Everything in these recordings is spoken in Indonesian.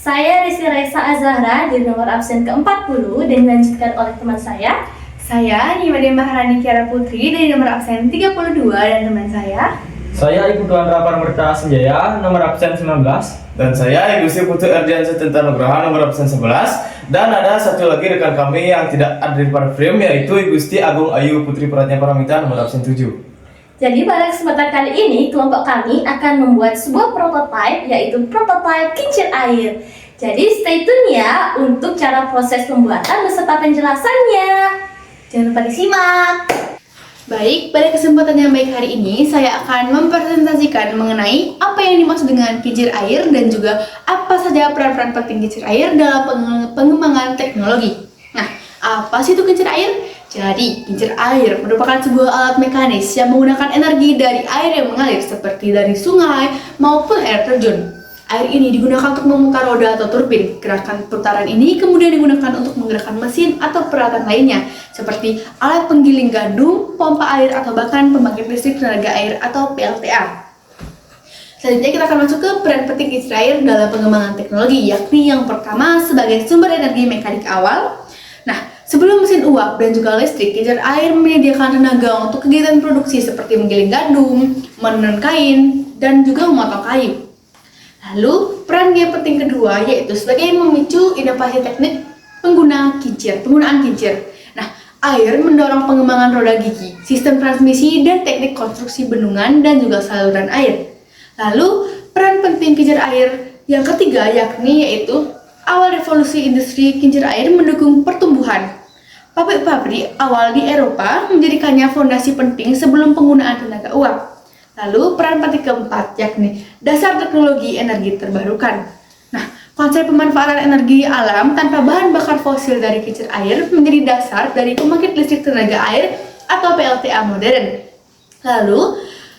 Saya Rizky Raisa Azahra di nomor absen ke-40 dan dilanjutkan oleh teman saya. Saya Nimadia Maharani Kiara Putri dari nomor absen 32 dan teman saya. Saya Ibu Tuan Rapar Merta Senjaya, nomor absen 19. Dan saya Ibu Sri Putri Ardiansyah Tenta Nugraha, nomor absen 11. Dan ada satu lagi rekan kami yang tidak ada di depan frame, yaitu Ibu Gusti Agung Ayu Putri Pratnya Paramita, nomor absen 7. Jadi pada kesempatan kali ini kelompok kami akan membuat sebuah prototipe, yaitu prototipe kincir air. Jadi stay tune ya untuk cara proses pembuatan beserta penjelasannya. Jangan lupa disimak. Baik, pada kesempatan yang baik hari ini saya akan mempresentasikan mengenai apa yang dimaksud dengan kincir air dan juga apa saja peran-peran penting kincir air dalam pengembangan teknologi. Nah, apa sih itu kincir air? Jadi, kincir air merupakan sebuah alat mekanis yang menggunakan energi dari air yang mengalir seperti dari sungai maupun air terjun. Air ini digunakan untuk memutar roda atau turbin. Gerakan putaran ini kemudian digunakan untuk menggerakkan mesin atau peralatan lainnya seperti alat penggiling gandum, pompa air, atau bahkan pembangkit listrik tenaga air atau PLTA. Selanjutnya kita akan masuk ke peran penting kincir air dalam pengembangan teknologi, yakni yang pertama sebagai sumber energi mekanik awal. Nah, sebelum mesin uap dan juga listrik, kincir air menyediakan tenaga untuk kegiatan produksi seperti menggiling gandum, menenun kain, dan juga memotong kayu. Lalu, peran yang penting kedua yaitu sebagai memicu inovasi teknik penggunaan kincir. Nah, air mendorong pengembangan roda gigi, sistem transmisi, dan teknik konstruksi bendungan dan juga saluran air. Lalu, peran penting kincir air yang ketiga yaitu awal revolusi industri kincir air mendukung pertumbuhan. Pabrik-pabrik awal di Eropa menjadikannya fondasi penting sebelum penggunaan tenaga uap. Lalu peran penting keempat yakni dasar teknologi energi terbarukan. Nah, konsep pemanfaatan energi alam tanpa bahan bakar fosil dari kincir air menjadi dasar dari pembangkit listrik tenaga air atau PLTA modern. Lalu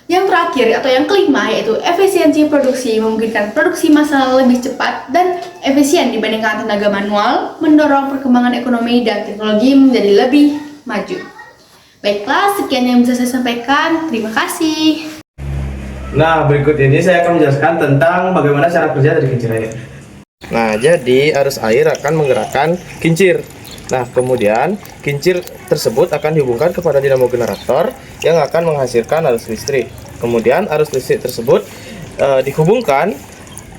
yang terakhir atau yang kelima yaitu efisiensi produksi, memungkinkan produksi massal lebih cepat dan efisien dibandingkan tenaga manual, mendorong perkembangan ekonomi dan teknologi menjadi lebih maju. Baiklah, sekian yang bisa saya sampaikan. Terima kasih. Nah, berikut ini saya akan menjelaskan tentang bagaimana cara kerja dari kincir air. Nah, jadi arus air akan menggerakkan kincir. Nah, kemudian kincir tersebut akan dihubungkan kepada dinamo generator yang akan menghasilkan arus listrik. Kemudian arus listrik tersebut dihubungkan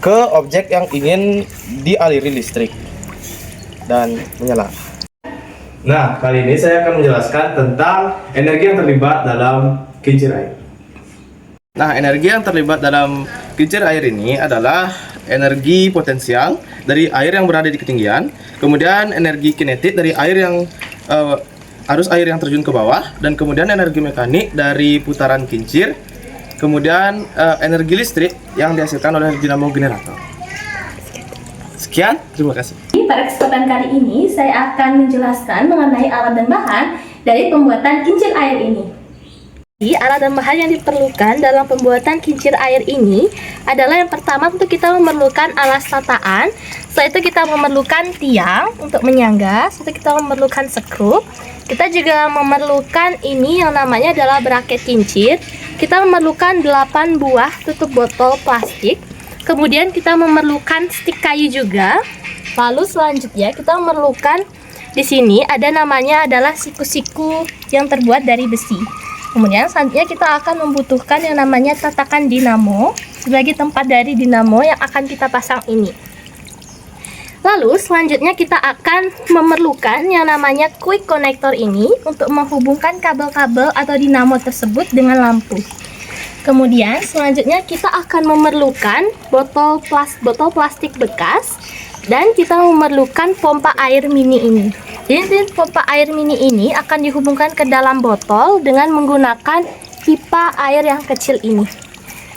ke objek yang ingin dialiri listrik dan menyala. Nah, kali ini saya akan menjelaskan tentang energi yang terlibat dalam kincir air. Nah, energi yang terlibat dalam kincir air ini adalah energi potensial dari air yang berada di ketinggian, kemudian energi kinetik dari air yang arus air yang terjun ke bawah, dan kemudian energi mekanik dari putaran kincir, kemudian energi listrik yang dihasilkan oleh dinamo generator. Sekian, terima kasih. Pada kesempatan kali ini saya akan menjelaskan mengenai alat dan bahan dari pembuatan kincir air ini. Alat dan bahan yang diperlukan dalam pembuatan kincir air ini adalah yang pertama untuk kita memerlukan alas tataan, setelah itu kita memerlukan tiang untuk menyangga, setelah itu kita memerlukan skrup, kita juga memerlukan ini yang namanya adalah braket kincir, kita memerlukan 8 buah tutup botol plastik, kemudian kita memerlukan stik kayu juga, lalu selanjutnya kita memerlukan di sini ada namanya adalah siku-siku yang terbuat dari besi. Kemudian selanjutnya kita akan membutuhkan yang namanya tatakan dinamo sebagai tempat dari dinamo yang akan kita pasang ini. Lalu selanjutnya kita akan memerlukan yang namanya quick connector ini untuk menghubungkan kabel-kabel atau dinamo tersebut dengan lampu. Kemudian selanjutnya kita akan memerlukan botol plastik bekas dan kita memerlukan pompa air mini ini. Jadi pompa air mini ini akan dihubungkan ke dalam botol dengan menggunakan pipa air yang kecil ini.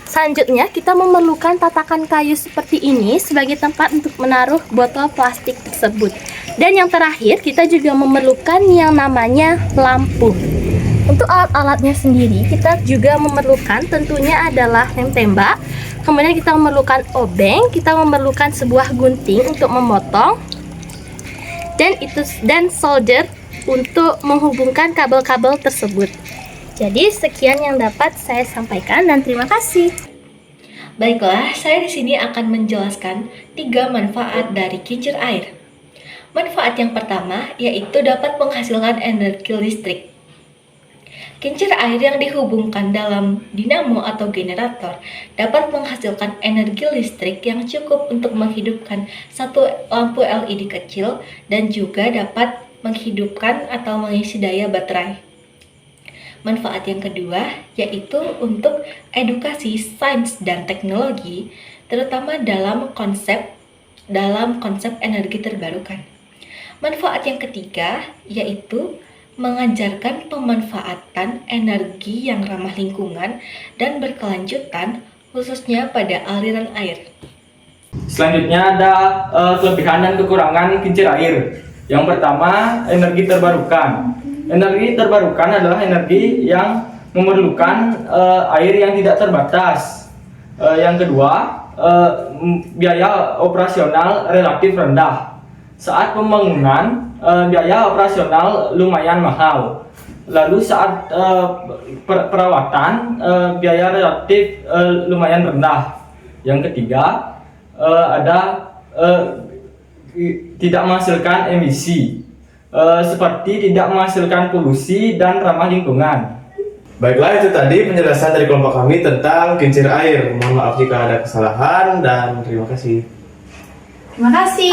Selanjutnya kita memerlukan tatakan kayu seperti ini sebagai tempat untuk menaruh botol plastik tersebut. Dan yang terakhir kita juga memerlukan yang namanya lampu. Untuk alat-alatnya sendiri kita juga memerlukan tentunya adalah lem tembak. Kemudian kita memerlukan obeng, kita memerlukan sebuah gunting untuk memotong. Dan solder untuk menghubungkan kabel-kabel tersebut. Jadi sekian yang dapat saya sampaikan dan terima kasih. Baiklah, saya di sini akan menjelaskan 3 manfaat dari kincir air. Manfaat yang pertama yaitu dapat menghasilkan energi listrik. Kincir air yang dihubungkan dalam dinamo atau generator dapat menghasilkan energi listrik yang cukup untuk menghidupkan satu lampu LED kecil dan juga dapat menghidupkan atau mengisi daya baterai. Manfaat yang kedua yaitu untuk edukasi sains dan teknologi, terutama dalam konsep energi terbarukan. Manfaat yang ketiga yaitu mengajarkan pemanfaatan energi yang ramah lingkungan dan berkelanjutan, khususnya pada aliran air. Selanjutnya ada kelebihan dan kekurangan kincir air. Yang pertama, energi terbarukan. Energi terbarukan adalah energi yang memerlukan air yang tidak terbatas. Yang kedua, biaya operasional relatif rendah. Saat pembangunan, biaya operasional lumayan mahal. Lalu saat perawatan, biaya relatif lumayan rendah. Yang ketiga, ada tidak menghasilkan emisi, seperti tidak menghasilkan polusi dan ramah lingkungan. Baiklah, itu tadi penjelasan dari kelompok kami tentang kincir air. Mohon maaf jika ada kesalahan dan terima kasih. Terima kasih.